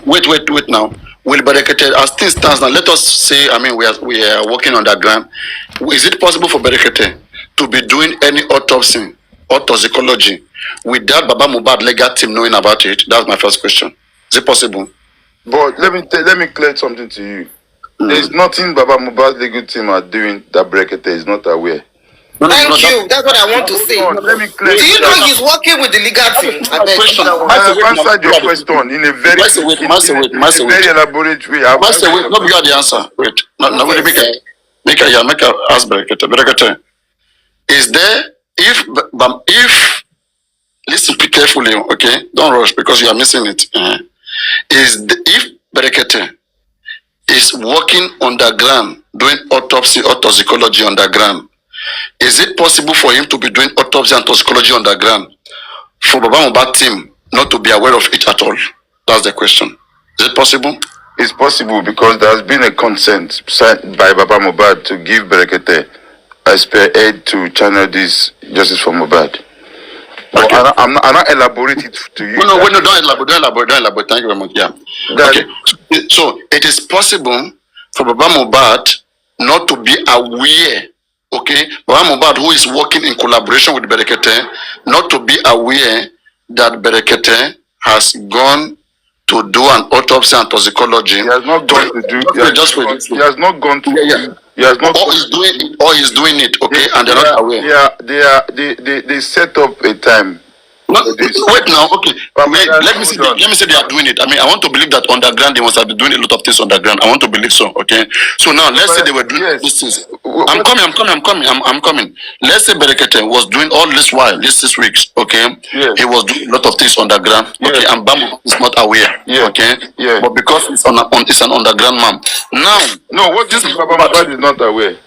Wait now. Will Brekete, as things stands now, let us say, I mean, we are working on that ground. Is it possible for Brekete to be doing any autopsy or toxicology without Baba Mohbad legal team knowing about it? That's my first question. Is it possible? But let me clear something to you. There's nothing Baba Mohbad's legal team are doing that Brekete is not aware. Thank you. That's what I want to say. Let me clear. Do you know he's working with the legal team? I answered your question in a very very elaborate way. No, you got the answer. Wait. No, make a ask Brekete. Is there, if listen carefully, okay? Don't rush because you are missing it. If Brekete is working underground, doing autopsy or toxicology underground, is it possible for him to be doing autopsy and toxicology underground for Baba Mohbad team not to be aware of it at all? That's the question. Is it possible? It's possible because there has been a consent signed by Baba Mohbad to give Brekete a spare aid to channel this justice for Mohbad. Okay. I'm not elaborate it to you. No, don't elaborate. Thank you very much. Yeah. Okay. So it is possible for Baba Mohbad not to be aware. Okay, Baba Mohbad, who is working in collaboration with Brekete, not to be aware that Brekete has gone to do an autopsy and toxicology. He has not gone to do. He has not gone to. Yeah. He has not. Or he's doing it. Okay, and they're not aware. Yeah, they set up a time. Wait now, okay. Let me say they are doing it. I mean, I want to believe that underground they must have been doing a lot of things underground. I want to believe so. Okay. So now let's say they were doing these things. I'm coming. Let's say Brekete was doing all this while, these 6 weeks. Okay. Yes. He was doing a lot of things underground. Okay. Yes. And Bamboo is not aware. Yes. Okay. Yes. But because it's an underground man. Now, what this Baba Mohbad is not aware.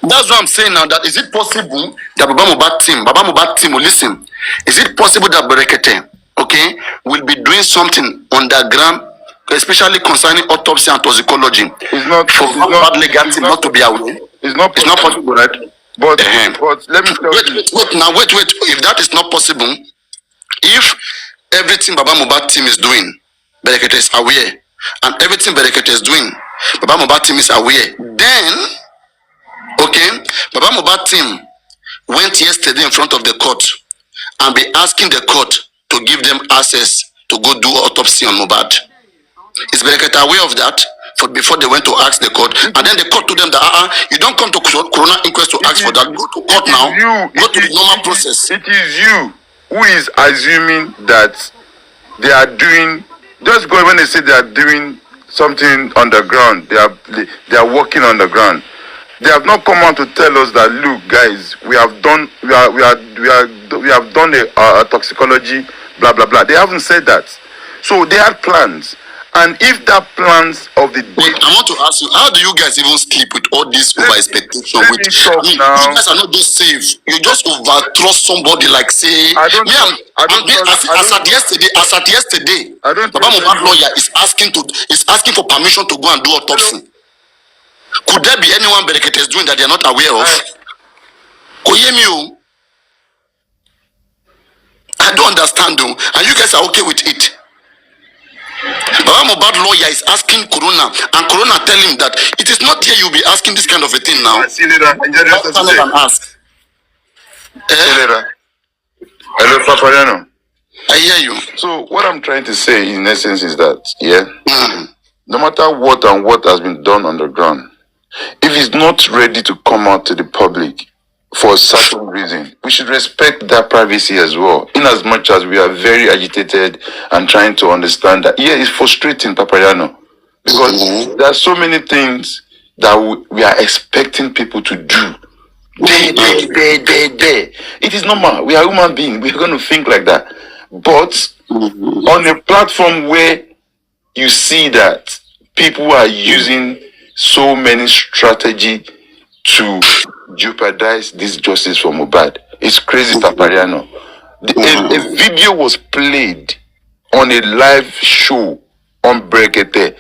That's what I'm saying now. That is it possible that Baba Mohbad team will listen? Is it possible that Brekete, okay, will be doing something underground, especially concerning autopsy and toxicology? It's not for Mohbad legal team not to be aware. It's not possible, right? But let me tell you. Wait. If that is not possible, if everything Baba Mohbad team is doing, Brekete is aware, and everything Brekete is doing, Baba Mohbad team is aware, then. Okay, Baba Mohbad team went yesterday in front of the court and be asking the court to give them access to go do autopsy on Mohbad. Is Brekete aware of that before they went to ask the court? And then the court told them that you don't come to Corona Inquest to ask for that. Go to court now. Go to the normal process. It is you who is assuming that they are doing. Just go when they say they are doing something underground. They are working underground. They have not come out to tell us that, look, guys, we have done a toxicology, blah blah blah. They haven't said that. So they had plans, and if that plans of the wait, I want to ask you, how do you guys even sleep with all this over expectation? You guys are not just safe. You just over trust somebody like say. As at yesterday, Baba Mohbad lawyer is asking for permission to go and do autopsy. Could there be anyone Brekete is doing that they are not aware of? I don't understand though, and you guys are okay with it. Baba Mohbad lawyer is asking Corona, and Corona tell him that it is not here you'll be asking this kind of a thing now. Hello, Papariano. I hear you. So what I'm trying to say in essence is that, no matter what and what has been done underground, if it's not ready to come out to the public for a certain reason, we should respect that privacy as well. In as much as we are very agitated and trying to understand that, it's frustrating, Papariano, because there are so many things that we are expecting people to do. It is normal. We are human beings. We are going to think like that. But on a platform where you see that people are using so many strategy to jeopardize this justice for Mohbad. It's crazy, Papariano. A video was played on a live show on Brekete.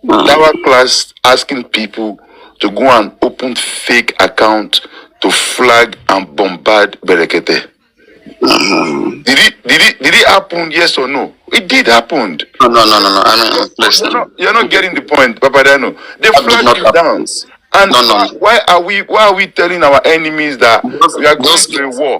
Our class asking people to go and open fake account to flag and bombard Brekete. Did it happen? Yes or no? It did happen. No. I mean, listen. You're not getting the point, Papadano. They That did flagged not you happen. down. And No. why are we telling our enemies that we are going to a war?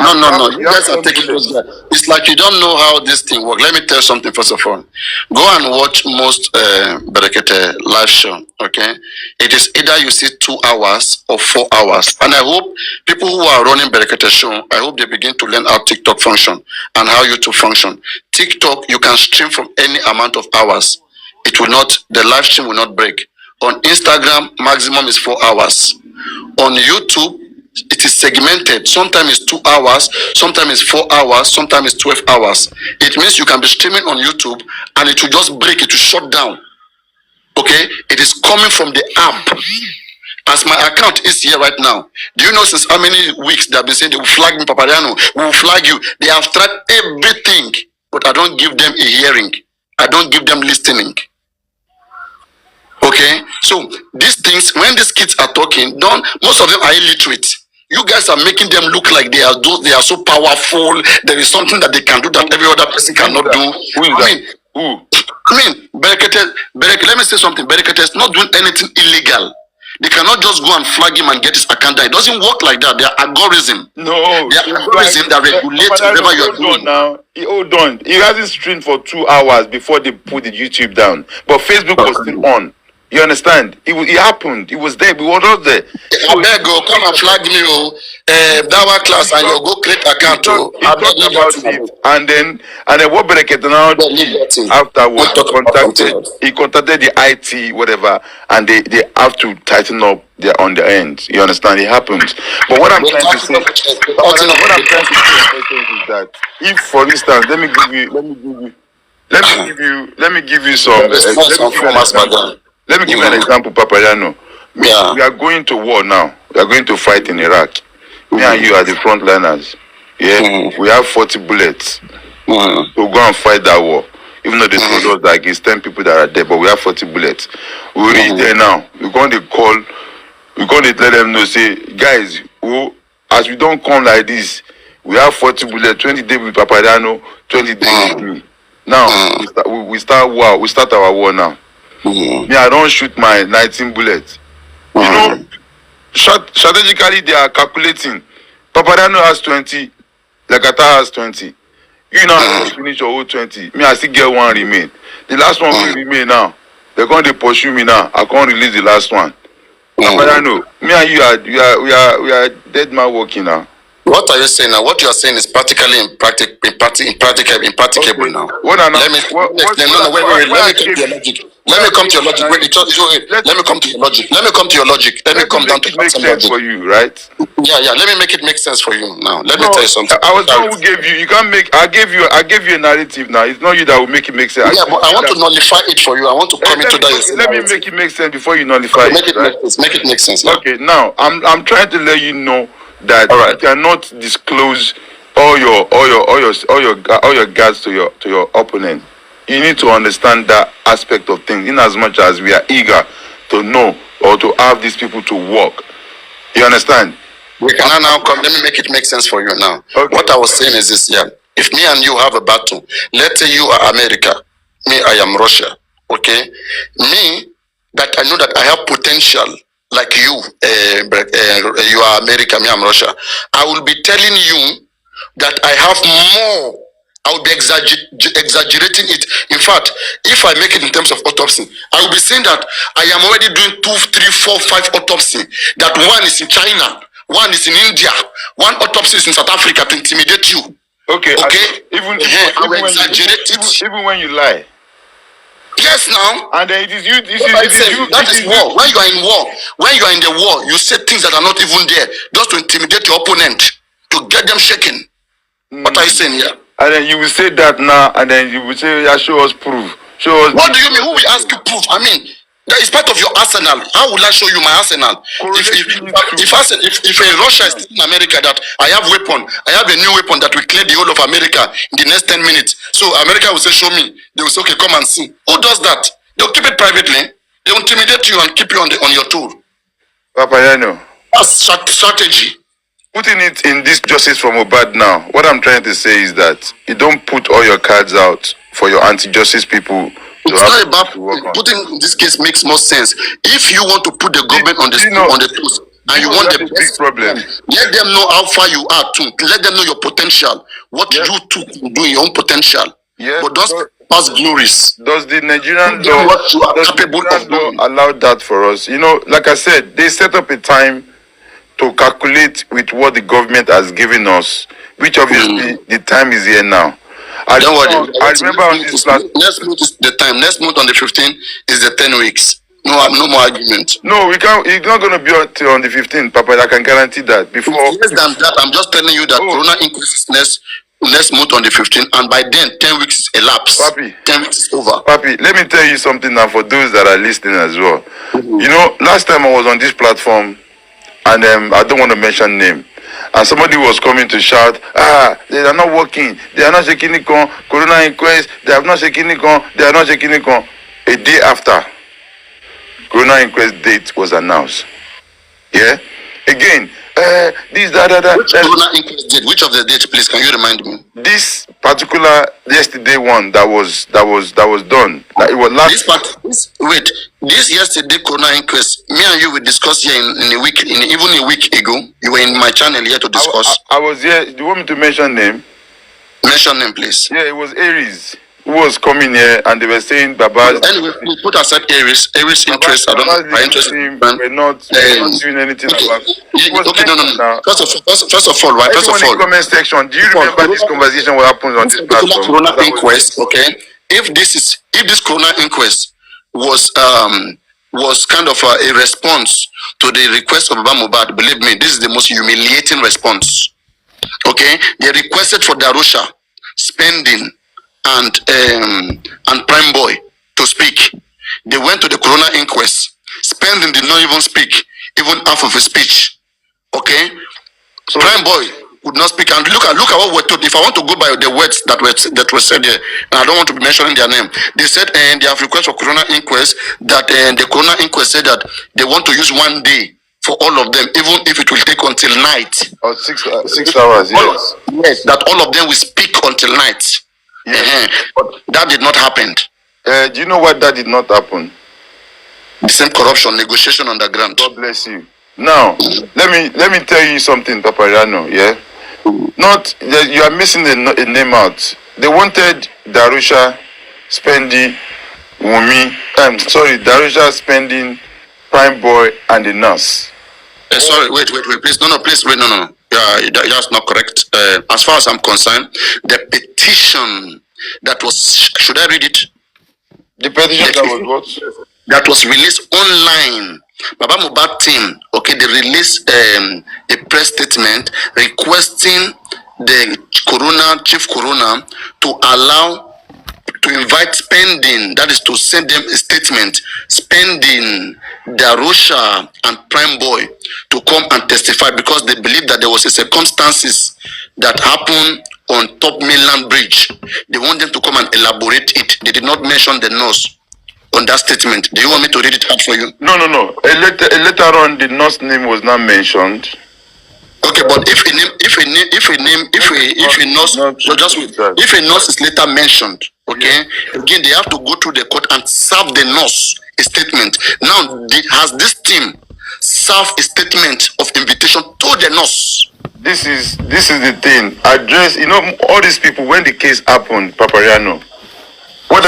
No. You guys are taking those guys. It's like you don't know how this thing works. Let me tell you something first of all. Go and watch most Brekete live show. Okay, it is either you see 2 hours or 4 hours. And I hope people who are running Brekete show, I hope they begin to learn how TikTok function and how YouTube function. TikTok, you can stream from any amount of hours. It will not. The live stream will not break. On Instagram, maximum is 4 hours. On YouTube, it is segmented. Sometimes it's 2 hours, sometimes it's 4 hours, sometimes it's 12 hours. It means you can be streaming on YouTube and it will just break, it will shut down. Okay? It is coming from the app. As my account is here right now, do you know since how many weeks they have been saying they will flag me, Papariano, we will flag you. They have tried everything, but I don't give them a hearing. I don't give them listening. Okay, so these things, when these kids are talking, most of them are illiterate. You guys are making them look like they are so powerful. There is something that they can do that every other person cannot do. I mean, Brekete, let me say something. Brekete is not doing anything illegal. They cannot just go and flag him and get his account down. It doesn't work like that. They are algorithm. No, they are algorithm that regulates whatever you are doing. Now, hold on. He hasn't streamed for 2 hours before they put the YouTube down. But Facebook was still on. You understand? It happened. It was there. We were not there. I beg go come and flag me, that one class, and you go create account. He talked about it, and then what Brekete now afterwards he contacted the IT whatever, and they have to tighten up on the end. You understand? It happens. But what I'm trying to say, is that if, for instance, let me give you some. Let me give you an example, Papayano. We are going to war now. We are going to fight in Iraq. Me and you are the frontliners. Yeah, we have 40 bullets. We'll go and fight that war. Even though they told us that it's 10 people that are dead, but we have 40 bullets. We reach there now. We're going to call. We're going to let them know. Say, guys, as we don't come like this, we have 40 bullets. 20 days with Papayano, 20 days with me. Now we start war. We start our war now. Me, I don't shoot my 19 bullets. You know, strategically they are calculating. Papadano has 20, Lekata has 20. You now finish your whole 20. Me, I still get one remain. The last one will remain now. They're going to pursue me now. I can't release the last one. Papadano, me and you we are dead man walking now. What are you saying now? What you are saying is practically impracticable now. Let me come to your logic. Let me come to your logic. Let me come down to make sense for you, right? Yeah. Let me make it make sense for you now. Let me tell you something. I was the one who gave you. You can't make. I gave you a narrative now. It's not you that will make it make sense. Yeah, but I want to nullify it for you. I want to come into that. Let me make it make sense before you nullify it. Make it make sense. Yeah. Okay, now I'm trying to let you know that you cannot disclose all your guards to your opponent. You need to understand that aspect of things, in as much as we are eager to know or to have these people to work. You understand? We can now come. Let me make it make sense for you now. Okay. What I was saying is this: if me and you have a battle, let's say you are America, me I am Russia. Okay, me that I know that I have potential. Like you, you are America, me I'm Russia. I will be telling you that I have more. I will be exaggerating it. In fact, if I make it in terms of autopsy, I will be saying that I am already doing 2, 3, 4, 5 autopsy. That one is in China, one is in India, one autopsy is in South Africa to intimidate you. Okay. Even when you lie. Yes, now. And then it is you. That is war. When you are in war, when you are in the war, you say things that are not even there, just to intimidate your opponent, to get them shaken. What are you saying here? And then you will say that now, and then you will say, "Yeah, show us proof. Show us." What do you mean? Who will ask you proof? I mean, that is part of your arsenal. How will I show you my arsenal? If a Russia is in America that I have weapon, I have a new weapon that will clear the whole of America in the next 10 minutes. So America will say, show me. They will say, okay, come and see. Who does that? They'll keep it privately. They will intimidate you and keep you on your tour. Papayano. That's strategy. putting it in this justice from Obad now, what I'm trying to say is that you don't put all your cards out for your anti-justice people. It's not about putting in this case makes more sense. If you want to put the government on the toes and you want the big problem, let them know how far you are too. Let them know your potential, what you too can do in your own potential. Yeah, but don't pass glories. Does the Nigerian law allow that for us? You know, like I said, they set up a time to calculate with what the government has given us, which obviously the time is here now. I remember on this platform. Next month is the time. Next month on the 15th is the 10 weeks. No more argument. No, we can't. It's not going to be until on the 15th, Papa. I can guarantee that. Before less than that, I'm just telling you that Corona Inquest is next month on the 15th, and by then 10 weeks is elapsed. Papi, 10 weeks is over. Papi, let me tell you something now for those that are listening as well. You know, last time I was on this platform, and I don't want to mention name, and somebody was coming to shout, they are not working, they are not shaking it on Corona Inquest, they have not shaking it on, they are not shaking it on. A day after, Corona Inquest date was announced. Yeah? Again, this, Which Corona Inquest date? Which of the dates, please? Can you remind me? This particular yesterday one that was done. Like it was last. This yesterday Corona Inquest. Me and you will discuss here in a week, even a week ago. You were in my channel here to discuss. I was here. Do you want me to mention name? Mention name, please. Yeah, it was Aries who was coming here, and they were saying Baba's. Anyway, we put aside Aries interest. I don't know. My interest. We're not doing anything about. Okay, no. First of all, right? First of all, comment section. Do you remember this conversation? What happened on this platform? Corona Inquest. Okay. If this Corona Inquest was kind of a response to the request of Baba Mohbad, believe me, this is the most humiliating response. Okay, they requested for Darosha, Spending, and Prime Boy to speak. They went to the Corona Inquest. Spending did not even speak, even half of a speech. Okay, so Prime Boy would not speak. And look at what we're told. If I want to go by the words that were said here, and I don't want to be mentioning their name, they said and they have request for Corona Inquest that the Corona Inquest said that they want to use 1 day for all of them, even if it will take until night. Or 6 hours, yes. Yes, that all of them will speak until night. Yes. But that did not happen. Do you know why that did not happen? The same corruption, negotiation underground. God bless you. Now, let me tell you something, Paparano, yeah? Not that you are missing a name out. They wanted Darosha, Spendi, Wunmi. Darosha, Spending, Prime Boy, and the nurse. Sorry, wait, please. No, please, wait, no. Yeah, that's not correct. As far as I'm concerned, the petition that was, should I read it? The petition that was what? That was released online. Baba Mohbad team, okay, they released a press statement requesting the Chief Corona to invite Spending, that is to send them a statement, Spending, Darosha, and Prime Boy to come and testify because they believe that there was a circumstances that happened on Top Mainland Bridge. They want them to come and elaborate it. They did not mention the nurse on that statement. Do you want me to read it out for you? No. Later on, the nurse name was not mentioned. Okay, but if a nurse is later mentioned, okay, again they have to go through the court and serve the nurse a statement. Now, has this team served a statement of invitation to the nurse? This is the thing. Address, all these people when the case happened, Papariano. They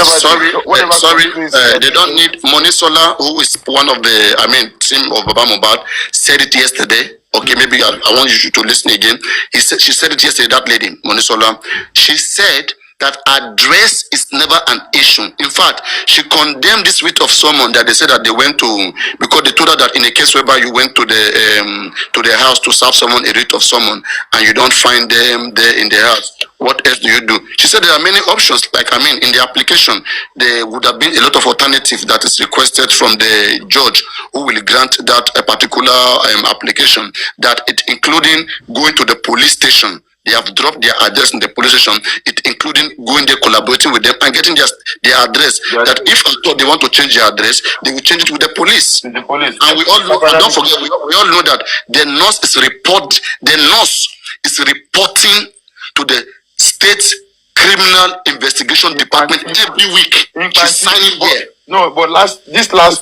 don't need Monisola, who is one of the team of Baba Mohbad, said it yesterday. Okay, maybe I want you to listen again. She said it yesterday, that lady, Monisola. She said that address is never an issue. In fact, she condemned this writ of someone that they said that they went to, because they told her that in a case whereby you went to the house to serve someone a writ of someone and you don't find them there in the house, what else do you do? She said there are many options. Like, in the application, there would have been a lot of alternative that is requested from the judge who will grant that a particular application, that it including going to the police station. they have dropped their address in the police station, it including going there, collaborating with them and getting their address. That if I thought they want to change their address, they will change it with the police. And we all know, and don't forget, we all know that the nurse is reporting to the state criminal investigation department every week. She's signing here. No, but this last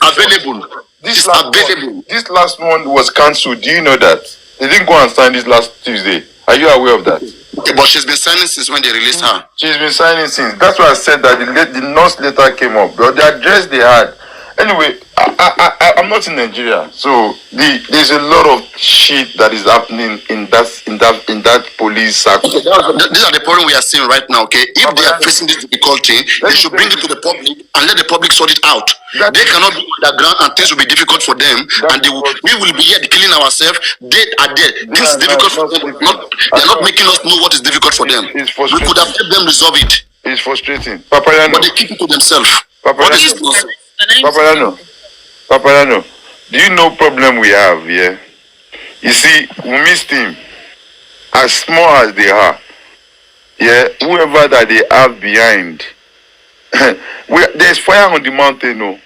one was cancelled. Do you know that? They didn't go and sign this last Tuesday. Are you aware of that? Okay, but she's been signing since when they released her. She's been signing since. That's why I said that the nurse letter came up. But the address they had. Anyway, I'm not in Nigeria, so there's a lot of shit that is happening in that police circle. Okay, these are the problem we are seeing right now. Okay, if they are facing this difficulty, they should bring it to the public and let the public sort it out. They cannot be underground and things will be difficult for them, and we will be here killing ourselves. They are dead. This is difficult for them. They're not making us know what is difficult for them. We could have helped them resolve it. It's frustrating, Papayano. But they keep it to themselves. What is this? Papayano, do you know problem we have? Yeah, you see, Wunmi's team, as small as they are, yeah, whoever that they have behind, there's fire on the mountain. No,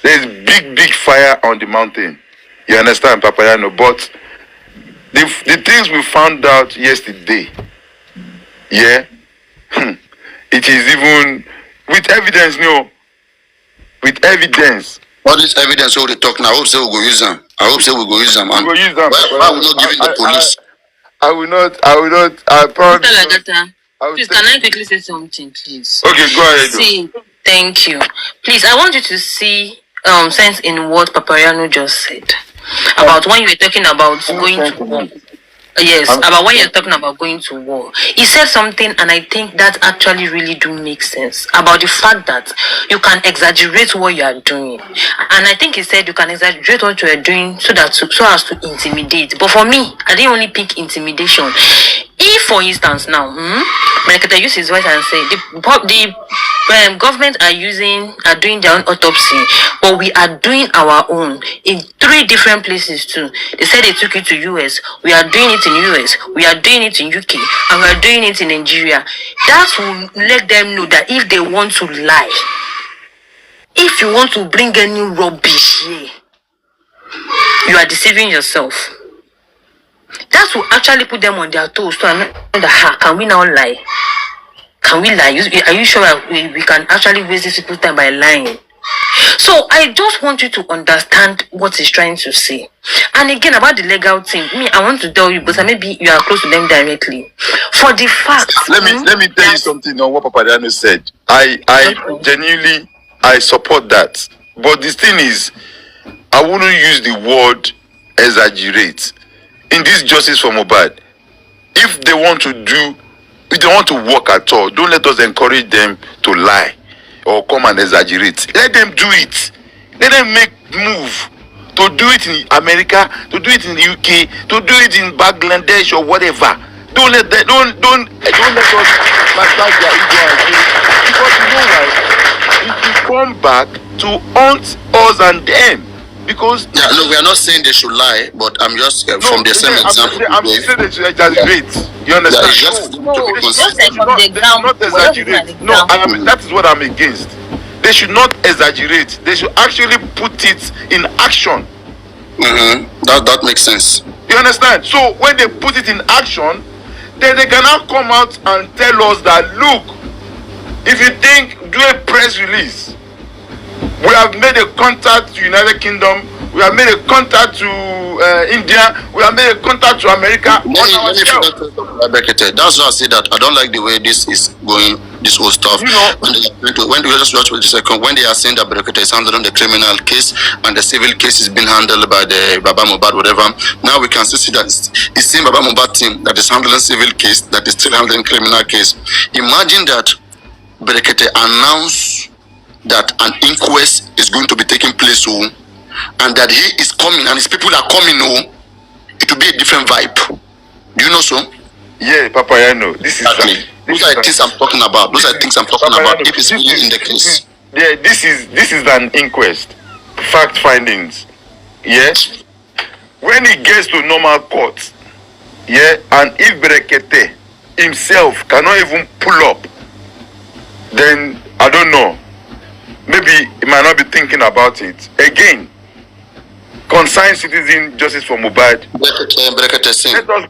there's big fire on the mountain. You understand, Papayano? But the things we found out yesterday, yeah, it is even with evidence, no. With evidence. What is evidence? What they talk now? I hope so we go use them. I hope so we go use them. We go use them. Why we not giving the police? I will not. I promise. Please, can I quickly say something, please? Okay, go ahead. See, thank you. Please, I want you to see sense in what Papayano just said about when you were talking about going to war. Yes, about when you're talking about going to war. He said something, and I think that actually really do make sense about the fact that you can exaggerate what you are doing. And I think he said you can exaggerate what you are doing so as to intimidate. But for me, I didn't only pick intimidation. If, for instance, now, Brekete use his voice and say the government are doing their own autopsy, but we are doing our own in 3 different places too. They said they took it to US. We are doing it in US. We are doing it in UK, and we are doing it in Nigeria. That will let them know that if they want to lie, if you want to bring any rubbish here, you are deceiving yourself. That will actually put them on their toes to know that, can we now lie? Can we lie? Are you sure we can actually waste this people's time by lying? So I just want you to understand what he's trying to say. And again, about the legal team, I want to tell you, but maybe you are close to them directly. For the fact, let me tell you something on what Papayano said. I genuinely support that. But this thing is, I wouldn't use the word exaggerate. In this justice for Mohbad, if they want to work at all, don't let us encourage them to lie or come and exaggerate. Let them do it. Let them make move to do it in America, to do it in the UK, to do it in Bangladesh or whatever. Don't let us massage their ego and say, because you know why? It will come back to haunt us and them. Because we are not saying they should lie, but I'm just from the same example. I'm saying they should exaggerate. You understand? They should not exaggerate. That is what I'm against. They should not exaggerate. They should actually put it in action. That makes sense. You understand? So when they put it in action, then they cannot come out and tell us that, look, if you think, do a press release. We have made a contact to United Kingdom. We have made a contact to India. We have made a contact to America. That's why I say that I don't like the way this is going, this whole stuff. You know, when they are saying that Brekete is handling the criminal case and the civil case is being handled by the Baba Mohbad, whatever. Now we can see that it's the same Baba Mohbad team that is handling civil case that is still handling criminal case. Imagine that Brekete announced that an inquest is going to be taking place, and that he is coming and his people are coming, it will be a different vibe. Do you know so? Yeah, Papayano. Those are the things I'm talking about. Those are the things I'm talking about. If it's really in the case. This is an inquest. Fact findings. Yes. When it gets to normal court, yeah, and if Brekete himself cannot even pull up, then I don't know. Maybe he might not be thinking about it. Again, concerned citizen justice for Mohbad. Brekete Singh. Let us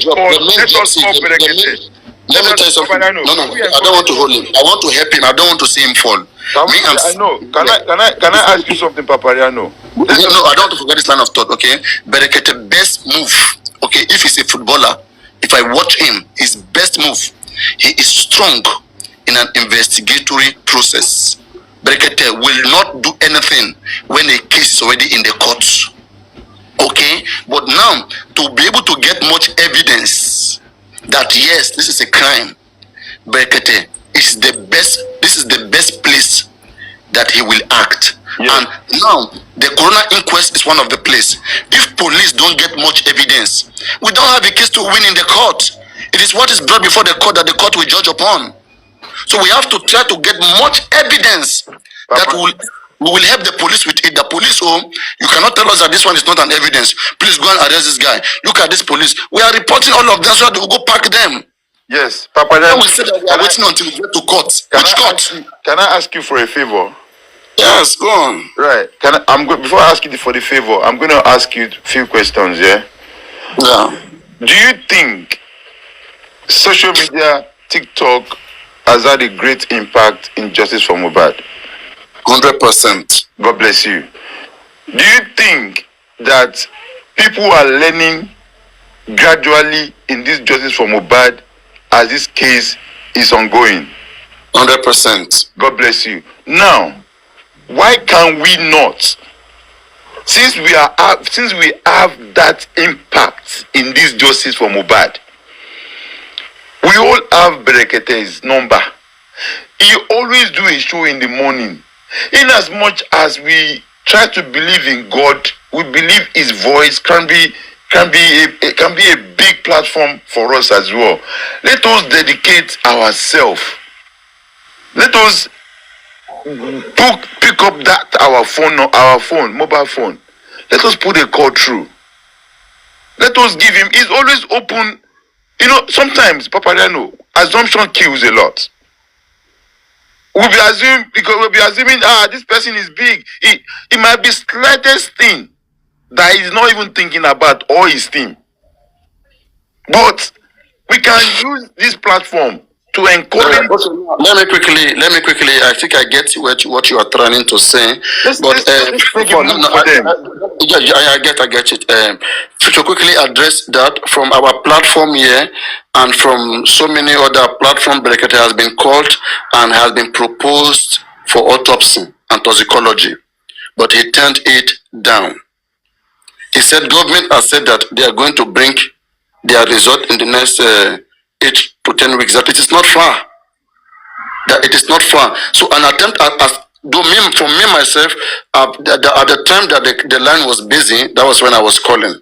call Brekete. Let me tell you something. No, I don't want to hold him. I want to help him. I don't want to see him fall. I know. Can I ask you something, Papariano? No, I don't want to forget this line of thought, okay? Brekete best move, okay, if he's a footballer, if I watch him, his best move, he is strong in an investigatory process. Brekete will not do anything when a case is already in the courts. Okay? But now, to be able to get much evidence that yes, this is a crime, Brekete is this is the best place that he will act. Yeah. And now the coroner inquest is one of the place. If police don't get much evidence, we don't have a case to win in the court. It is what is brought before the court that the court will judge upon. So we have to try to get much evidence that we will help the police with it. The police, you cannot tell us that this one is not an evidence. Please go and arrest this guy. Look at this police. We are reporting all of them so that we will go pack them. Yes, Papa. Then we say that we are waiting until we get to court. Which court? Can I ask you for a favor? Yes, go on. Right. Before I ask you for the favor, I'm going to ask you a few questions. Yeah. Yeah. Do you think social media, TikTok, has had a great impact in justice for Mohbad? 100%. God bless you. Do you think that people are learning gradually in this justice for Mohbad as this case is ongoing? 100%. God bless you. Now, why can we not, since we have that impact in this justice for Mohbad, we all have Brekete's number. He always do a show in the morning. In as much as we try to believe in God, we believe His voice can be a big platform for us as well. Let us dedicate ourselves. Let us pick up that our mobile phone. Let us put a call through. Let us give him. He's always open. You know, sometimes Papariano, assumption kills a lot. We'll be assuming this person is big. It might be slightest thing that he's not even thinking about or his team. But we can use this platform to encourage. Let me quickly. I think I get what you are trying to say. I get it. To quickly address that from our platform here and from so many other platforms, Brekete has been called and has been proposed for autopsy and toxicology, but he turned it down. He said government has said that they are going to bring their result in the next 8 to 10 weeks. That it is not far. That it is not far. So an attempt for me myself, at the time that the line was busy, that was when I was calling.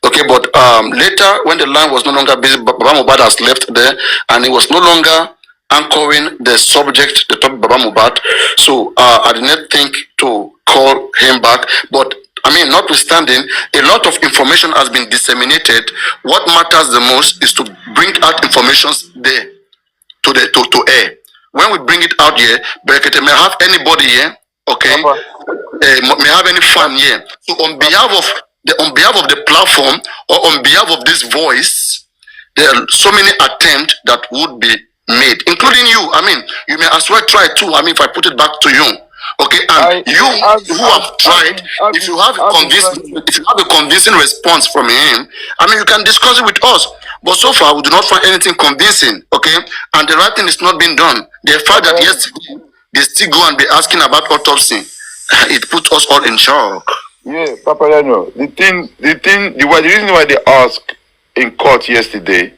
Okay, but later when the line was no longer busy, Baba Mohbad has left there and he was no longer anchoring the subject, the topic Baba Mohbad. So I did not think to call him back. But I mean, notwithstanding, a lot of information has been disseminated. What matters the most is to bring out information there to air. When we bring it out here, Brekete may have anybody here, okay, may have any fan here. So on behalf of the platform or on behalf of this voice, there are so many attempts that would be made, including you. I mean, you may as well try too. I mean, if I put it back to you, okay, and you who have tried, if you have a convincing response from him, I mean, you can discuss it with us. But so far, we do not find anything convincing, okay? And the right thing is not being done. The fact that yesterday they still go and be asking about autopsy, it puts us all in shock. Yeah, Papariano, the reason why they asked in court yesterday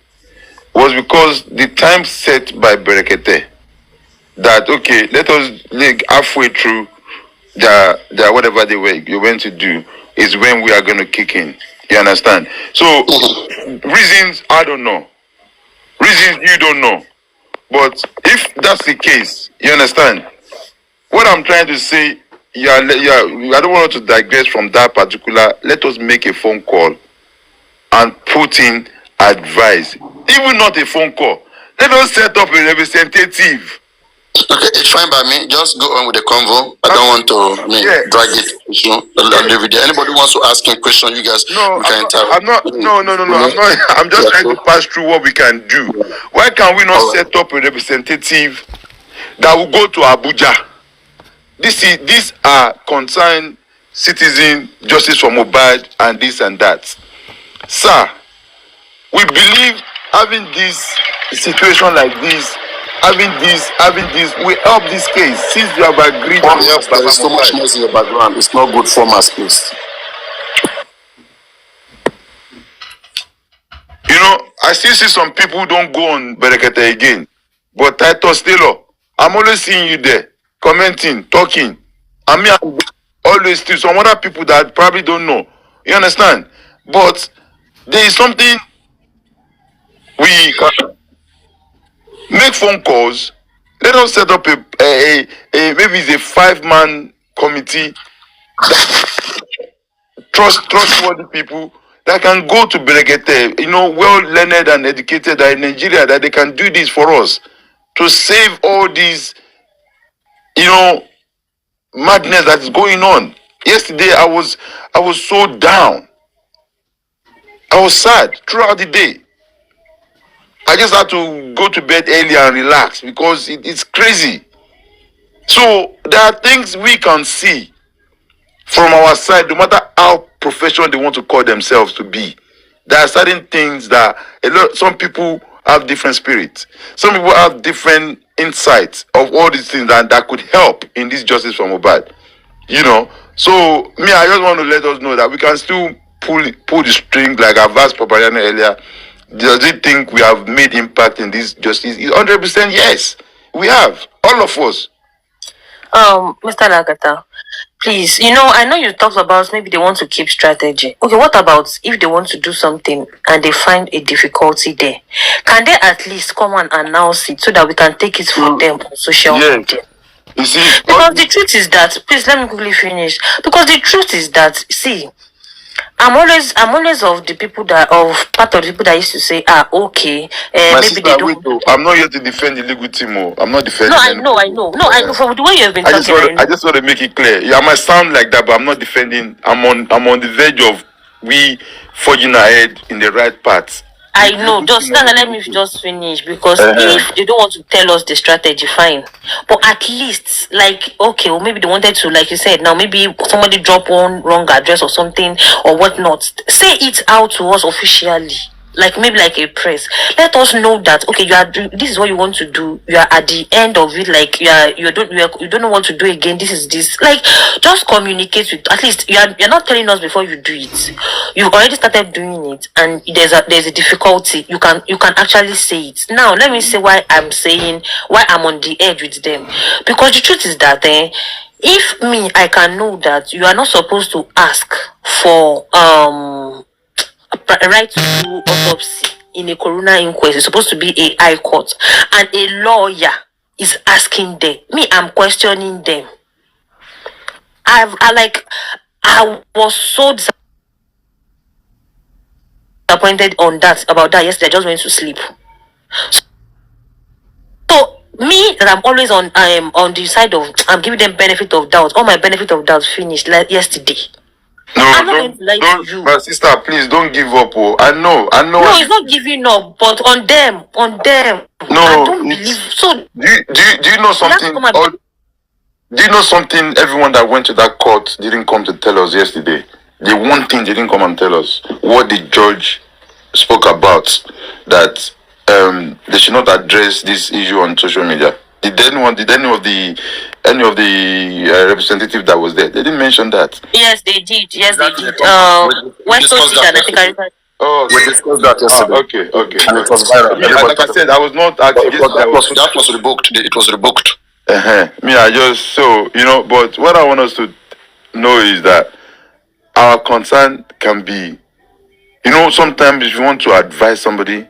was because the time set by Brekete that, okay, let us halfway through the whatever they were going to do is when we are going to kick in. You understand? So, reasons, I don't know. Reasons, you don't know. But if that's the case, you understand? What I'm trying to say, I don't want to digress from that particular. Let us make a phone call and put in advise, even not a phone call. Let us set up a representative. Okay, it's fine by me. Just go on with the convo. I don't want to drag it. I'll leave it there. Anybody wants to ask a question, you guys No, can I'm not. No. I'm just trying to pass through what we can do. Why can we not set up a representative that will go to Abuja? These are concerned citizen justice for Mohbad and this and that. Sir, we believe having this situation like this, having this, we help this case since you have agreed to help. There is so much noise in your background. It's not good for us, please. You know, I still see some people who don't go on Brekete again. But Titus Taylor, I'm always seeing you there, commenting, talking. I mean, I'm always still some other people that probably don't know. You understand? But there is something we can make phone calls. Let us set up a maybe it's a 5-man committee, trustworthy people that can go to Brekete, you know, well learned and educated in Nigeria, that they can do this for us to save all these, you know, madness that is going on. Yesterday I was so down. I was sad throughout the day. I just had to go to bed early and relax because it's crazy. So there are things we can see from our side, no matter how professional they want to call themselves to be. There are certain things that some people have different spirits. Some people have different insights of all these things that could help in this justice for Mohbad. You know, so me, I just want to let us know that we can still pull the string, like I've asked Papariano earlier. Does he think we have made impact in this justice? 100% yes, we have, all of us. Mr. Lagata, please, you know, I know you talked about maybe they want to keep strategy. Okay, what about if they want to do something and they find a difficulty there? Can they at least come and announce it so that we can take it from them on social media? You see, because the truth is that, please let me quickly finish. Because the truth is that, see, I'm always of the people that part of the people that used to say, okay, my maybe sister, they don't. I'm not here to defend the legal team. I'm not defending. No, I know. From the way you have been talking, I just want to make it clear. Yeah, I might sound like that, but I'm not defending. I'm on the verge of we forging ahead in the right path. I know. Just let me just finish because if they don't want to tell us the strategy, fine. But at least, like, okay, or maybe they wanted to, like you said, now maybe somebody drop one wrong address or something or whatnot. Say it out to us officially. Like maybe like a press. Let us know that okay, this is what you want to do. You are at the end of it, like you don't know what to do again. This is this. Like just communicate with at least you're not telling us before you do it. You've already started doing it and there's a difficulty. You can actually say it. Now let me say why I'm on the edge with them. Because the truth is that if me I can know that you are not supposed to ask for right to do autopsy in a coroner inquest. It's supposed to be a high court, and a lawyer is asking them. Me, I'm questioning them. I was so disappointed about that yesterday. I just went to sleep. So me, that I'm always on the side of I'm giving them benefit of doubt. All my benefit of doubt finished yesterday. No, don't, my sister, please don't give up. Oh, I know. No, it's not giving up, but on them. No, I don't believe. So do you know something? Do you know something? Everyone that went to that court didn't come to tell us yesterday. The one thing they didn't come and tell us what the judge spoke about, that they should not address this issue on social media. Did any of the representative that was there? They didn't mention that. Yes, they did. West Coast teacher, I think Oh, we discussed that yesterday. Okay. And it was viral. Like I said, I was not active yesterday. That was rebooked. It was rebooked. Me, I just so but what I want us to know is that our concern can be, sometimes if you want to advise somebody,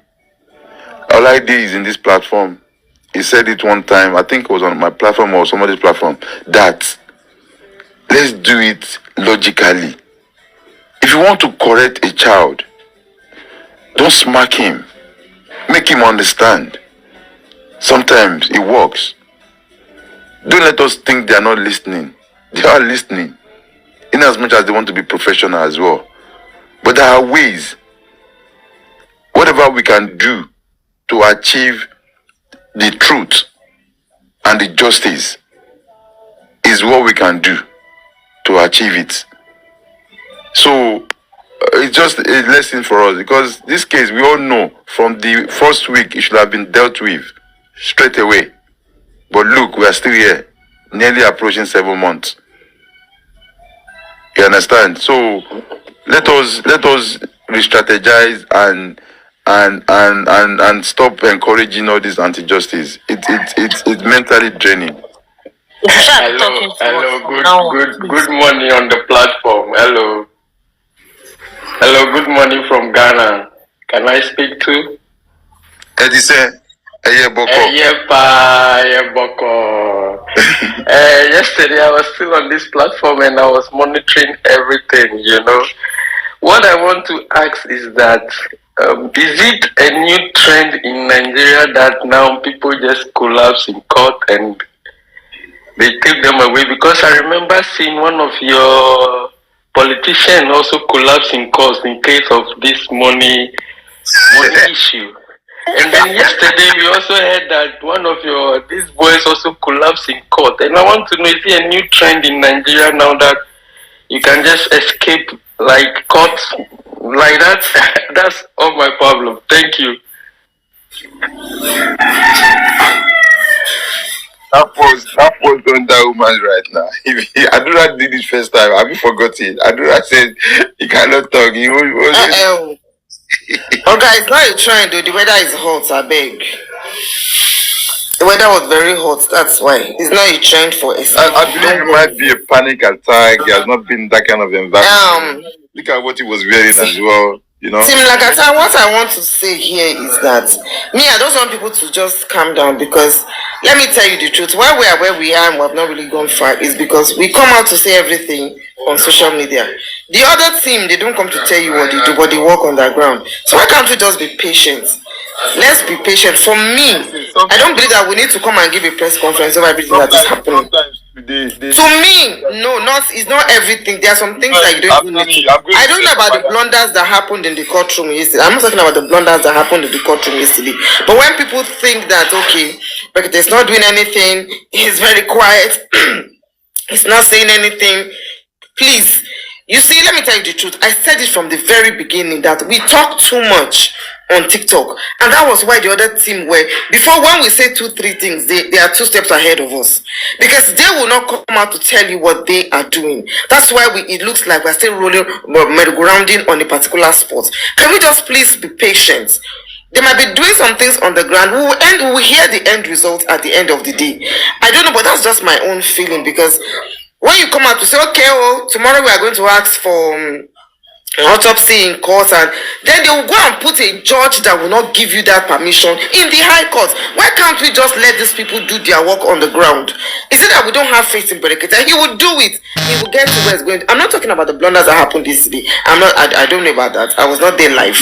all I did is in this platform. He said it one time, I think it was on my platform or somebody's platform, that let's do it logically. If you want to correct a child, Don't smack him. Make him understand. Sometimes it works. Don't let us think they are not listening. They are listening. In as much as they want to be professional as well. But there are ways. Whatever we can do to achieve the truth and the justice is what we can do to achieve it. So it's just a lesson for us, because this case we all know from the first week it should have been dealt with straight away. But look, we are still here, nearly approaching 7 months. You understand? So let us re-strategize and stop encouraging all this anti-justice. It's mentally draining. Hello, good morning on the platform. Hello, good morning from Ghana. Can I speak to? Eddie say, Boko. Yesterday I was still on this platform and I was monitoring everything, What I want to ask is that, is it a new trend in Nigeria that now people just collapse in court and they take them away? Because I remember seeing one of your politicians also collapse in court in case of this money issue. And then yesterday we also heard that one of these boys also collapsed in court. And I want to know, is it a new trend in Nigeria now that you can just escape like court like that? That's all my problem. Thank you. That was on that woman's right now. If Adura did it first time, have you forgotten? Adura said he cannot talk. He was Okay, it's not a trend though. The weather is hot, I beg. The weather was very hot, that's why. It's not a trend for us. I believe it might be a panic attack. He has not been in that kind of environment. Look at what he was wearing as well. Team Lagata, what I want to say here is that I don't want people to just calm down, because let me tell you the truth. Why we are where we are and we have not really gone far is because we come out to say everything on social media. The other team, they don't come to tell you what they do, but they work on the ground. So why can't we just be patient? Let's be patient. For me, I don't believe that we need to come and give a press conference over everything that is happening. To me, no, it's not everything. There are some things that you don't need to. I don't know about the blunders that happened in the courtroom yesterday. I'm not talking about the blunders that happened in the courtroom yesterday. But when people think that, okay, Brekete is not doing anything, he's very quiet, he's not saying anything, please. You see, let me tell you the truth. I said it from the very beginning that we talk too much on TikTok, and that was why the other team were, before, when we say 2-3 things, they are 2 steps ahead of us, because they will not come out to tell you what they are doing. That's why it looks like we're still rolling, merry-go-rounding on a particular spot. Can we just please be patient? They might be doing some things on the ground. We will hear the end result at the end of the day. I don't know, but that's just my own feeling, because when you come out to say, okay, tomorrow we are going to ask for autopsy in court, and then they will go and put a judge that will not give you that permission in the high court. Why can't we just let these people do their work on the ground? Is it that we don't have faith in Brekete? He will do it. He will get to where it's going. I'm not talking about the blunders that happened this day. I don't know about that. I was not there live.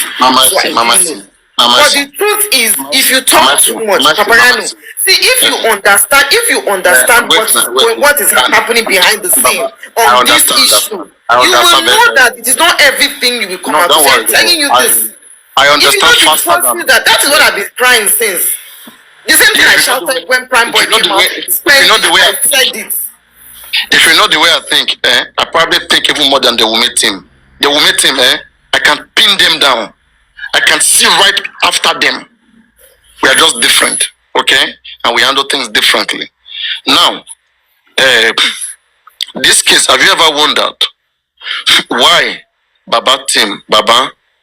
But the truth is, if you talk too much, Paparano, see, if you understand what is happening behind the scene on this issue, you will know that it is not everything you will come out to say. I'm telling you this. I understand faster than that is what I've been crying since. The same thing I shouted when Prime Boy came out. If you know the way I think, I probably think even more than the Wunmi team. The Wunmi team, I can pin them down. I can see right after them. We are just different, okay? And we handle things differently. Now, this case, have you ever wondered why Baba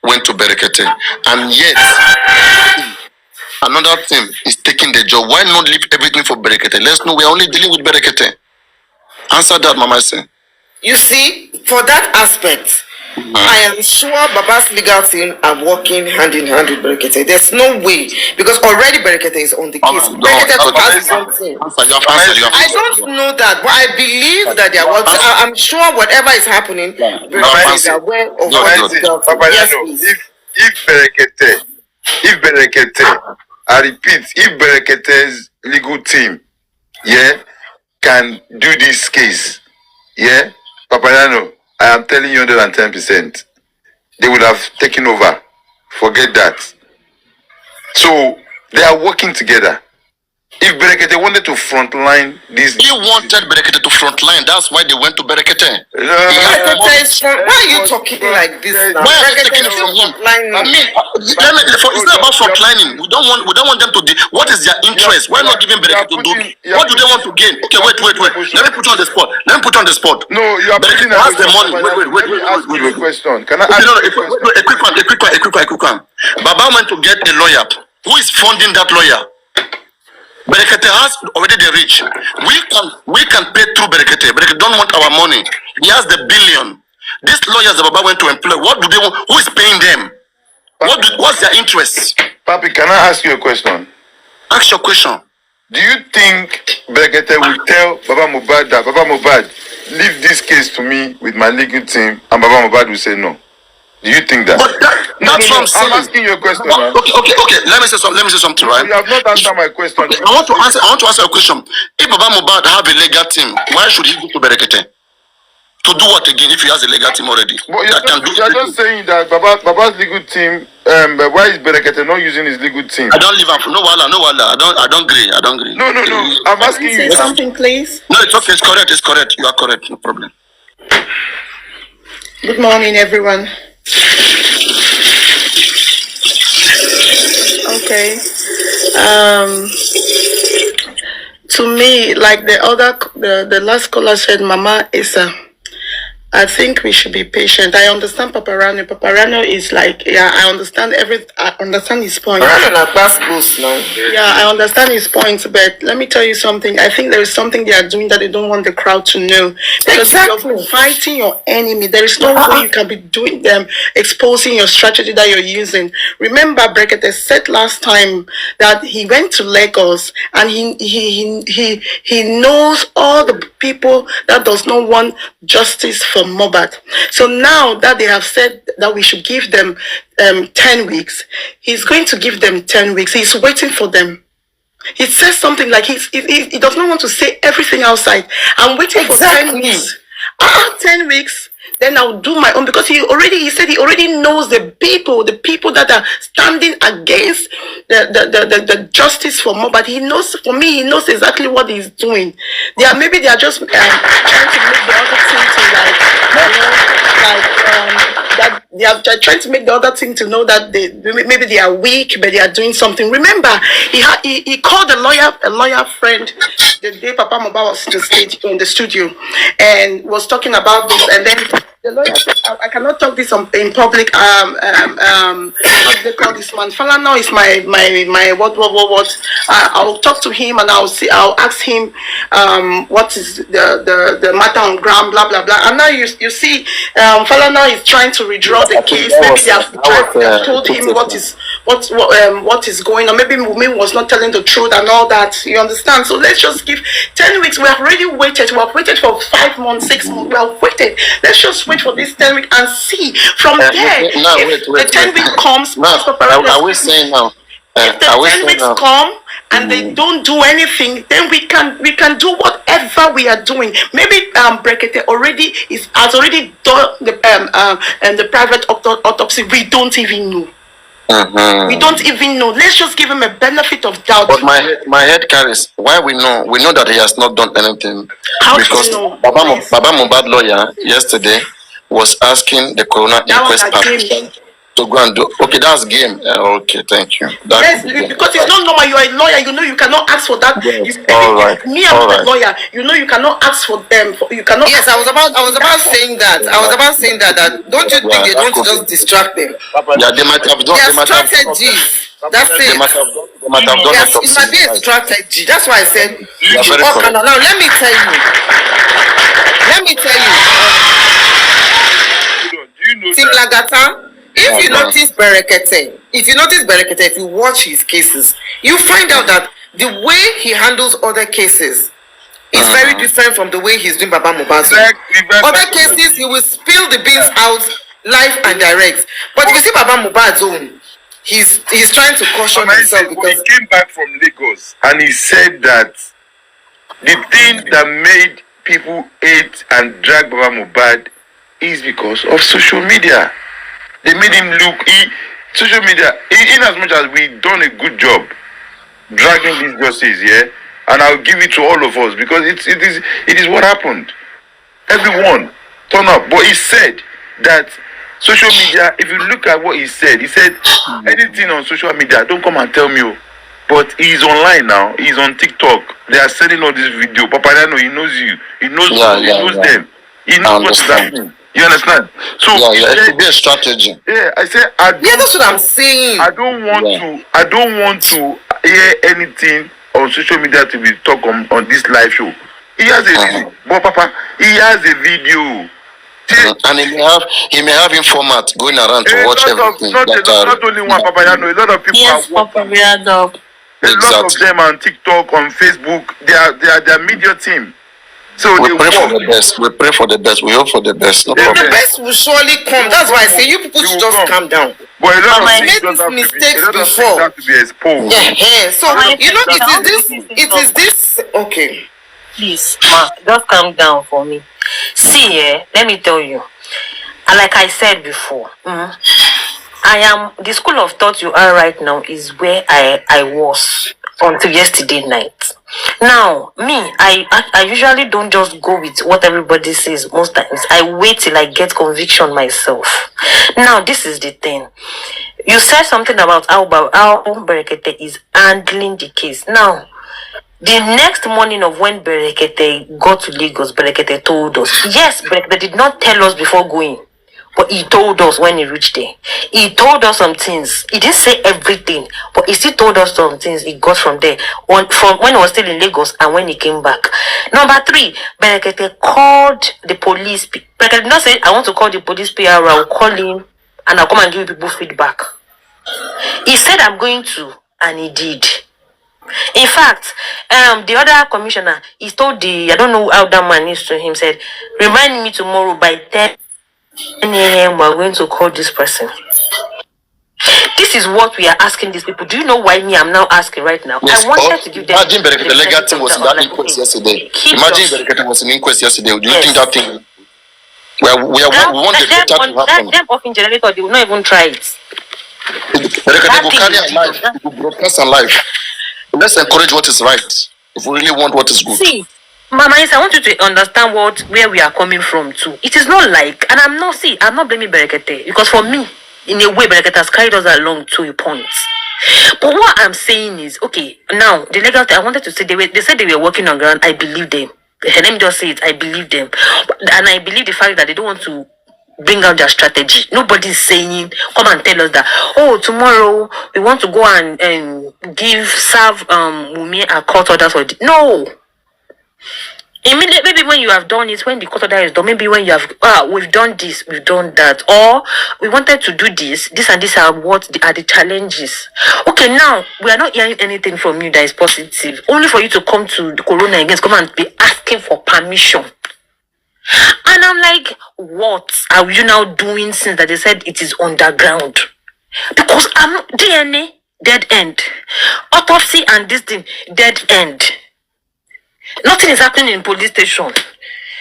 went to Brekete, and yet another team is taking the job? Why not leave everything for Brekete? Let's know we are only dealing with Brekete. Answer that, Mama. You see, for that aspect, I am sure Baba's legal team are working hand in hand with Brekete. There's no way, because already Brekete is on the case. Brekete has something. I don't know that, but I believe that they are working. I'm sure whatever is happening, Brekete is aware of what is going on. Yes, please. if Brekete, I repeat, if Brekete's legal team, can do this case, Papayano, I am telling you 110%, they would have taken over. Forget that. So they are working together. If Brekete wanted to frontline this, He wanted Brekete to frontline. That's why they went to Brekete. Why are you talking like this now? Why are you taking it from him? I mean, it's not about frontlining. We don't want them to. What is their interest? Why not giving Brekete to do? What do they want to gain? Okay, wait. Let me put you on the spot. No, you are putting has the money. Wait. Ask me a question. Can I ask a quick one. Baba went to get a lawyer. Who is funding that lawyer? Brekete has already the reach. We can pay through Brekete. Brekete don't want our money. He has the billion. These lawyers that Baba went to employ, what do they want? Who is paying them? What's their interest? Papi, can I ask you a question? Ask your question. Do you think Brekete will tell Baba Mohbad that Baba Mohbad, leave this case to me with my legal team, and Baba Mohbad will say no? Do you think that? But that's what I'm saying. I'm asking you a question. Okay. Let me say something, right? You have not answered my question. Okay, I want to answer a question. If Baba Mohbad have a legal team, why should he go to Brekete? To do what again if he has a legal team already? But you're just saying that Baba's legal team, why is Brekete not using his legal team? I don't leave him. No wala. I don't agree. No. I'm asking you something, please. No, it's okay. It's correct. You are correct. No problem. Good morning, everyone. Okay. To me, like the last caller said, Mama Isa, I think we should be patient. I understand Paparano. Paparano is like, I understand his point. Yeah, I understand his point, but let me tell you something. I think there is something they are doing that they don't want the crowd to know. Because you're fighting your enemy. There is no way you can be doing them, exposing your strategy that you're using. Remember, Brekete said last time that he went to Lagos and he knows all the people that does not want justice for Mohbad. So now that they have said that we should give them 10 weeks, he's going to give them 10 weeks. He's waiting for them. He says something like he does not want to say everything outside. I'm waiting for 10 weeks. After 10 weeks, then I'll do my own, because he said he already knows the people that are standing against the justice for Mohbad. He knows exactly what he's doing. They are just trying to make the other team to they are trying to make the other team to know that maybe they are weak, but they are doing something. Remember, he called a lawyer friend the day Papa Mohbad was in the studio and was talking about this, and then the lawyer said, I cannot talk this in public. What do they call this man? Falana is my what? I'll talk to him and I'll ask him what is the matter on ground, blah blah blah. And now you see, Falana is trying to withdraw the case. Maybe they have told him what is going on. Maybe Wunmi was not telling the truth and all that. You understand? So let's just give 10 weeks. We have already waited. We have waited for 5 months, 6 months. We have waited. Let's just wait for this 10 weeks and see from there. If the 10 week comes, are we saying now? If the 10 weeks come and they don't do anything, then we can do whatever we are doing. Maybe Brekete has already done the private autopsy. We don't even know. We don't even know. Let's just give him a benefit of doubt. But my head carries. Why we know? We know that he has not done anything. How because do you know? Baba Mohbad lawyer yesterday was asking the coroner inquest person to go and do. Okay, that's game. Okay, thank you. Yes, because it's not normal. You are a lawyer. You know you cannot ask for that. Yes. All right. Me, I'm a lawyer. You know you cannot ask for them. You cannot. Yes, I was about saying that. That don't you think they want to just distract them? Yeah, they might have done. They are strategies. That's it. They might have done. Yes, it might be a strategy. That's why I said. Now let me tell you. Team Lagata. If you notice Brekete, if you watch his cases, you find out that the way he handles other cases is very different from the way he's doing Baba Mohbad. Other cases, he will spill the beans out live and direct. But if you see Baba Mohbad's own, he's trying to caution himself because he came back from Lagos and he said that the thing that made people hate and drag Baba Mohbad is because of social media. They made him look social media. In as much as we done a good job dragging these justice, yeah, and I'll give it to all of us because it is what happened. Everyone turn up, but he said that social media. If you look at what he said anything on social media, don't come and tell me. Oh. But he's online now. He's on TikTok. They are sending all this video. Paparano, he knows you. He knows them. He knows what is happening. You understand? So it could be a strategy. Yeah, I said that's what I'm saying. I don't want to hear anything on social media to be talk on this live show. He has a video. But Papa, he has a video. And he may have informat going around to watch everything. Not only one, Papa Yano, a lot of people Yes, Papa, we are dog. A lot of them on TikTok, on Facebook, they are media team. So we pray for the best. We pray for the best. We hope for the best. No the best will surely come. That's why I say you people should just calm down. But a lot of made these mistakes before. Have to be exposed. Yeah. So you know it is this. Okay. Please, ma, just calm down for me. See, let me tell you. Like I said before, the school of thought you are right now is where I was until yesterday night. Now, me, I usually don't just go with what everybody says most times. I wait till I get conviction myself. Now, this is the thing. You said something about how Brekete is handling the case. Now, the next morning of when Brekete got to Lagos, Brekete told us. Yes, Brekete did not tell us before going. But he told us when he reached there. He told us some things. He didn't say everything, but he still told us some things he got from there. From when he was still in Lagos and when he came back. Number 3, Brekete called the police. Brekete did not say, I want to call the police PR. I'll call him and I'll come and give people feedback. He said, I'm going to, and he did. In fact, the other commissioner, he told I don't know how that man is to him, said, remind me tomorrow by 10 a.m. we're going to call this person. This is what we are asking these people. Do you know why me? I'm now asking right now. Yes, I wanted to give them. Imagine the legal team was in that inquest yesterday. Imagine Brekete was in inquest yesterday. Do you think that thing? We want the data to happen. Them off in generator, they will not even try it. Brekete will carry a life. It will broadcast a life. Let's encourage what is right. If we really want what is good. See, Mama, I want you to understand where we are coming from too. It is not like, and I'm not blaming Brekete, because for me, in a way, Brekete has carried us along to a point. But what I'm saying is, okay, now the legal, I wanted to say they said they were working on ground. I believe them. Let me just say it. I believe them, and I believe the fact that they don't want to bring out their strategy. Nobody's saying, come and tell us that, oh, tomorrow we want to go and serve Wunmi a court order for it. No. Immediately, maybe when you have done it, when the court order is done, maybe when you have, we've done this, we've done that, or we wanted to do this and this are the challenges. Okay, now we are not hearing anything from you that is positive. Only for you to come to the Corona against, come and be asking for permission. And I'm like, what are you now doing since that they said it is underground? Because I'm DNA, dead end. Autopsy and this thing, dead end. Nothing is happening in police station.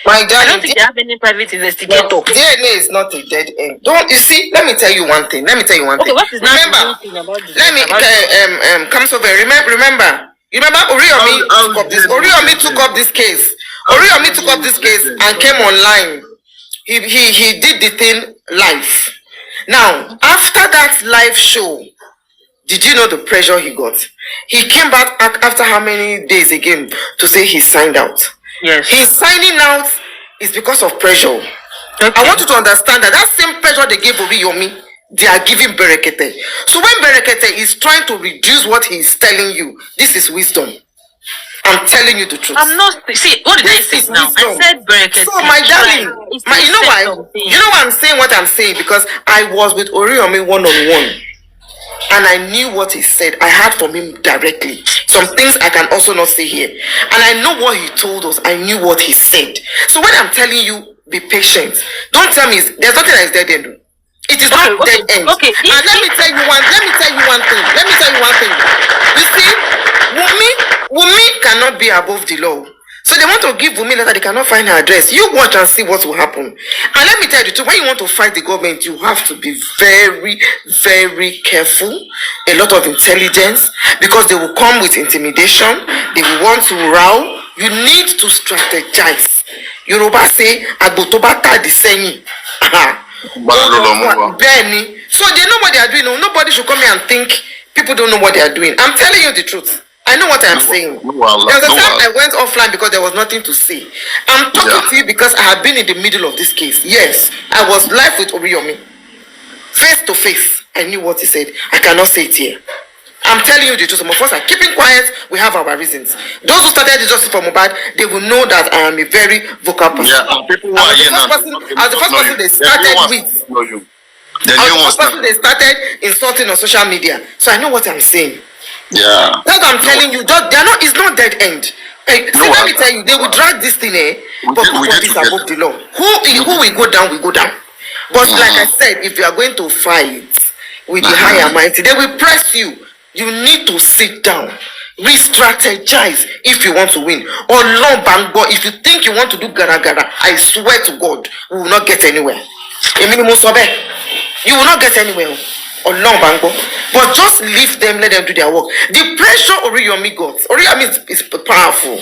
My darling, I don't think they have any private investigator. No, DNA is not a dead end. Don't you see? Let me tell you one thing. Okay, what is remember? Come over. Remember? Oriomi took up this. Oriomi took up this case. Oriomi took up this case and came online. He did the thing live. Now, after that live show, did you know the pressure he got? He came back after how many days again to say he signed out? Yes. His signing out is because of pressure. Okay. I want you to understand that same pressure they gave Oriomi, they are giving Brekete. So when Brekete is trying to reduce what he is telling you, this is wisdom. I'm telling you the truth. I'm not. See, what did I say now? I said Brekete. So my darling, you know why? You know why I'm saying what I'm saying? Because I was with Oriomi one-on-one. And I knew what he said. I heard from him directly. Some things I can also not say here. And I know what he told us. I knew what he said. So when I'm telling you, be patient. Don't tell me there's nothing that is dead end. It is not dead end. Okay. And let me tell you one thing. You see, Wunmi cannot be above the law. So they want to give Wunmi letter, they cannot find her address. You watch and see what will happen. And let me tell you too, when you want to fight the government, you have to be very, very careful. A lot of intelligence, because they will come with intimidation. They will want to row. You need to strategize. Yoruba say, "Agbotobata the same." Benny. So they know what they are doing. Nobody should come here and think people don't know what they are doing. I'm telling you the truth. I know what I'm saying. There was a time I went offline because there was nothing to say. I'm talking to you because I have been in the middle of this case. Yes, I was live with Oriyomi. Face to face. I knew what he said. I cannot say it here. I'm telling you the truth. Some of us are keeping quiet. We have our reasons. Those who started the justice for Mohbad, they will know that I am a very vocal person. Yeah, people who are here now. I was the first person they started with. They started insulting on social media. So I know what I'm saying. Yeah. That's what I'm telling you. It's not dead end. Let me tell you, they will drag this thing, but who is above the law? Who will go down, will go down. But like I said, if you are going to fight with the higher mighty, they will press you. You need to sit down, re-strategize if you want to win. Or long bangbo, if you think you want to do gara, I swear to God, we will not get anywhere. You will not get anywhere. Or long bangbo. But just leave them, let them do their work. The pressure Oriyomi got, Oriyomi is powerful.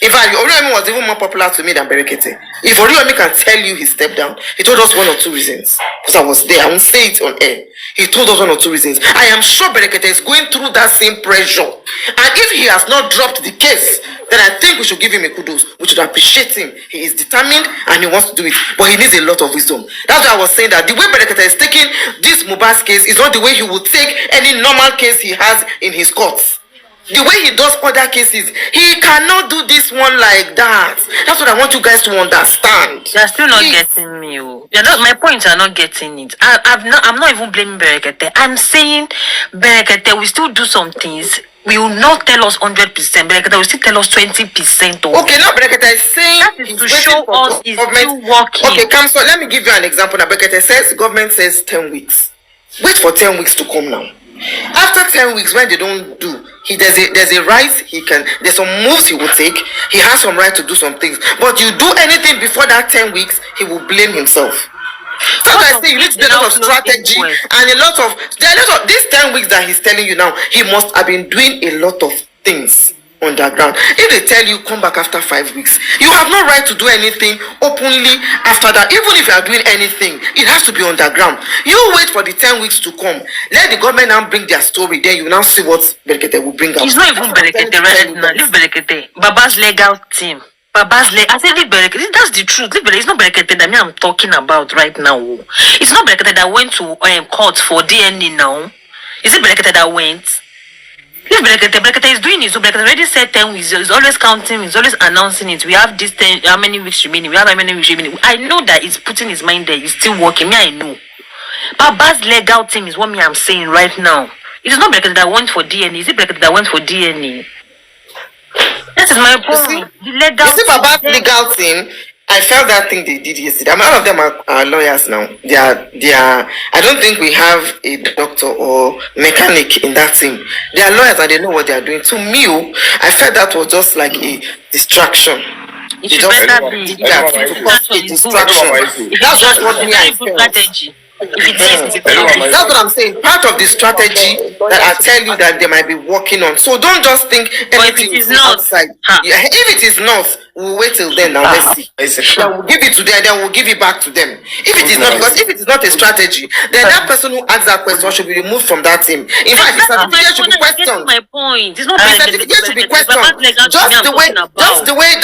In fact, Oriyomi was even more popular to me than Brekete. If Oriyomi can tell you he stepped down, he told us 1 or 2 reasons. Because I was there, I won't say it on air. He told us 1 or 2 reasons. I am sure Brekete is going through that same pressure. And if he has not dropped the case, then I think we should give him a kudos. We should appreciate him. He is determined and he wants to do it. But he needs a lot of wisdom. That's why I was saying that the way Brekete is taking this Mohbad's case is not the way he would take any normal case he has in his courts. The way he does other cases, he cannot do this one like that. That's what I want you guys to understand. You're still not getting me. My points are not getting it. I'm not even blaming Brekete. I'm saying Brekete will still do some things. We will not tell us 100%. Brekete will still tell us 20%. Okay, now Brekete is saying that is to show us is still working. Okay, so let me give you an example. Now Brekete says government says 10 weeks. Wait for 10 weeks to come now. After 10 weeks, when they don't do, there's a right there's some moves he will take. He has some right to do some things. But you do anything before that 10 weeks, he will blame himself. So I say you need to do a lot of strategy and there are a lot of these 10 weeks that he's telling you now, he must have been doing a lot of things underground. If they tell you come back after 5 weeks, you have no right to do anything openly after that. Even if you are doing anything, it has to be underground. You wait for the 10 weeks to come. Let the government now bring their story. Then you now see what Brekete will bring up. It's not even Brekete right now. Leave Brekete. Baba's legal team. I said leave Brekete. That's the truth. Leave Brekete. It's not Brekete that I'm talking about right now. It's not Brekete that went to court for DNA now. Is it Brekete that went? If Brekete is doing it, so Brekete already said 10 weeks, he's always counting, he's always announcing it. We have this 10, how many weeks remaining, we have how many weeks remaining. I know that he's putting his mind there, he's still working, me I know. Baba's legal team is what I'm saying right now. It is not Brekete that went for DNA, is it Brekete that went for DNA? That is my point. The legal team. Baba's legal team, I felt that thing they did yesterday. I mean, all of them are lawyers now. They are. I don't think we have a doctor or mechanic in that team. They are lawyers and they know what they are doing. To me, I felt that was just like a distraction. It should better be a distraction. That's just what me I felt. That's what I'm saying. Part of the strategy that I tell you that they might be working on. So don't just think anything is outside. Yeah, if it is not, we'll wait till then. Now let's see. Then we'll give it to them. Then we'll give it back to them. If it is not, because if it is not a strategy, then that person who asks that question should be removed from that team. In fact, his certificate should be questioned. My point. It's not his certificate should be questioned. Just the way.